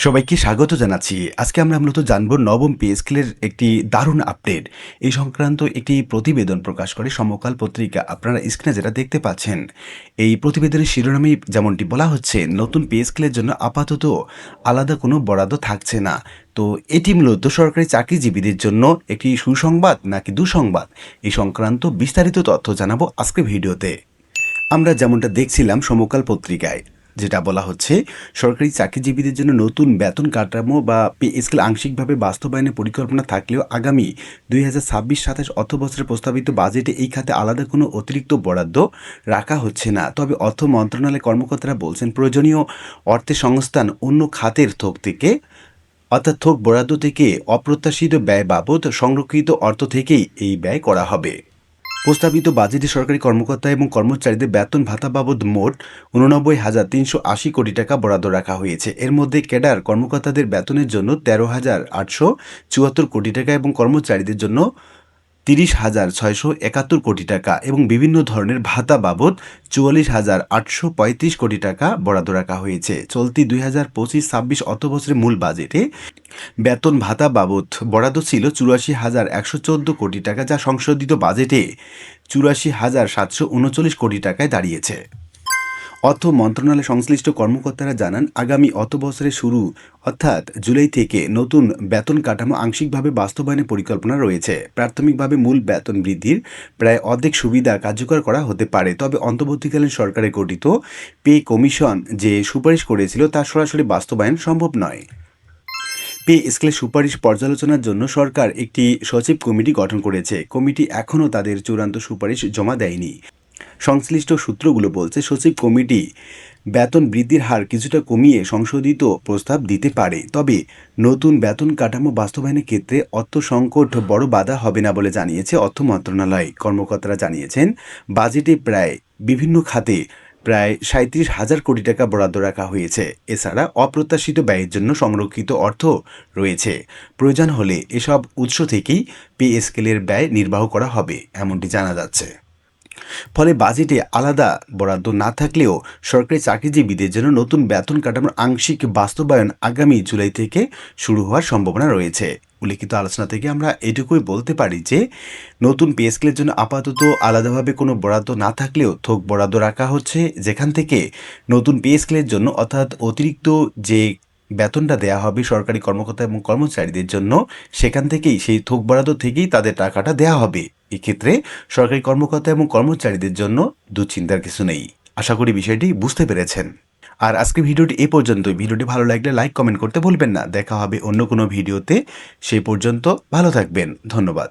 সবাইকে স্বাগত জানাচ্ছি। আজকে আমরা মূলত জানব নবম পে স্কেলের একটি দারুণ আপডেট। এই সংক্রান্ত একটি প্রতিবেদন প্রকাশ করে সমকাল পত্রিকা। আপনারা স্ক্রিনে যেটা দেখতে পাচ্ছেন, এই প্রতিবেদনের শিরোনামে যেমনটি বলা হচ্ছে, নতুন পে স্কেলের জন্য আপাতত আলাদা কোনো বরাদ্দ থাকছে না। তো এটি মূলত সরকারি চাকরিজীবীদের জন্য একটি সুসংবাদ নাকি দুঃসংবাদ, এই সংক্রান্ত বিস্তারিত তথ্য জানাবো আজকের ভিডিওতে। আমরা যেমনটা দেখছিলাম সমকাল পত্রিকায়, যেটা বলা হচ্ছে, সরকারি চাকরিজীবীদের জন্য নতুন বেতন কাঠামো বা পে স্কেল আংশিকভাবে বাস্তবায়নের পরিকল্পনা থাকলেও আগামী 2026-27 অর্থবছরের প্রস্তাবিত বাজেটে এই খাতে আলাদা কোনো অতিরিক্ত বরাদ্দ রাখা হচ্ছে না। তবে অর্থ মন্ত্রণালয়ের কর্মকর্তারা বলছেন, প্রয়োজনীয় অর্থের সংস্থান অন্য খাতের থোক থেকে, অর্থাৎ থোক বরাদ্দ থেকে অপ্রত্যাশিত ব্যয় বাবদ সংরক্ষিত অর্থ থেকেই এই ব্যয় করা হবে। প্রস্তাবিত বাজেটে সরকারি কর্মকর্তা এবং কর্মচারীদের বেতন ভাতা বাবদ মোট 89,380 কোটি টাকা বরাদ্দ রাখা হয়েছে। এর মধ্যে ক্যাডার কর্মকর্তাদের বেতনের জন্য 13,874 কোটি টাকা এবং কর্মচারীদের জন্য 30,671 কোটি টাকা এবং বিভিন্ন ধরনের ভাতা বাবদ 44,835 কোটি টাকা বরাদ্দ রাখা হয়েছে। চলতি 2025-26 অর্থবছরের মূল বাজেটে বেতন ভাতা বাবদ বরাদ্দ ছিল 84,114 কোটি টাকা, যা সংশোধিত বাজেটে 84,739 কোটি টাকায় দাঁড়িয়েছে। অর্থ মন্ত্রণালয় সংশ্লিষ্ট কর্মকর্তারা জানান, আগামী অর্থবছরের শুরু অর্থাৎ জুলাই থেকে নতুন বেতন কাঠামো আংশিকভাবে বাস্তবায়নের পরিকল্পনা রয়েছে। প্রাথমিকভাবে মূল বেতন বৃদ্ধির প্রায় অর্ধেক সুবিধা কার্যকর করা হতে পারে, তবে অন্তর্বর্তীকালীন সরকারের গঠিত পে কমিশন যে সুপারিশ করেছিল তা সরাসরি বাস্তবায়ন সম্ভব নয়। পে স্কেলের সুপারিশ পর্যালোচনার জন্য সরকার একটি সচিব কমিটি গঠন করেছে। কমিটি এখনও তাদের চূড়ান্ত সুপারিশ জমা দেয়নি। সংশ্লিষ্ট সূত্রগুলো বলছে, সচিব কমিটি বেতন বৃদ্ধির হার কিছুটা কমিয়ে সংশোধিত প্রস্তাব দিতে পারে, তবে নতুন বেতন কাঠামো বাস্তবায়নের ক্ষেত্রে অর্থ সংকট বড় বাধা হবে না বলে জানিয়েছে অর্থ মন্ত্রণালয়। কর্মকর্তারা জানিয়েছেন, বাজেটে বিভিন্ন খাতে প্রায় 37,000 কোটি টাকা বরাদ্দ রাখা হয়েছে। এছাড়া অপ্রত্যাশিত ব্যয়ের জন্য সংরক্ষিত অর্থ রয়েছে। প্রয়োজন হলে এসব উৎস থেকেই পে স্কেলের ব্যয় নির্বাহ করা হবে, এমনটি জানা যাচ্ছে। ফলে বাজেটে আলাদা বরাদ্দ না থাকলেও সরকারি চাকরিজীবীদের জন্য নতুন বেতন কাঠামোর আংশিক বাস্তবায়ন আগামী জুলাই থেকে শুরু হওয়ার সম্ভাবনা রয়েছে। উল্লিখিত আলোচনা থেকে আমরা এটুকুই বলতে পারি যে, নতুন পে স্কেলের জন্য আপাতত আলাদাভাবে কোনো বরাদ্দ না থাকলেও থোক বরাদ্দ রাখা হচ্ছে, যেখান থেকে নতুন পে স্কেলের জন্য অর্থাৎ অতিরিক্ত যে বেতনটা দেয়া হবে সরকারি কর্মকর্তা এবং কর্মচারীদের জন্য, সেখান থেকেই সেই থোক বরাদ্দ থেকেই তাদের টাকাটা দেয়া হবে। এক্ষেত্রে সরকারি কর্মকর্তা এবং কর্মচারীদের জন্য দুশ্চিন্তার কিছু নেই। আশা করি বিষয়টি বুঝতে পেরেছেন। আর আজকে ভিডিওটি এ পর্যন্তই। ভিডিওটি ভালো লাগলে লাইক কমেন্ট করতে ভুলবেন না। দেখা হবে অন্য কোনো ভিডিওতে। সেই পর্যন্ত ভালো থাকবেন। ধন্যবাদ।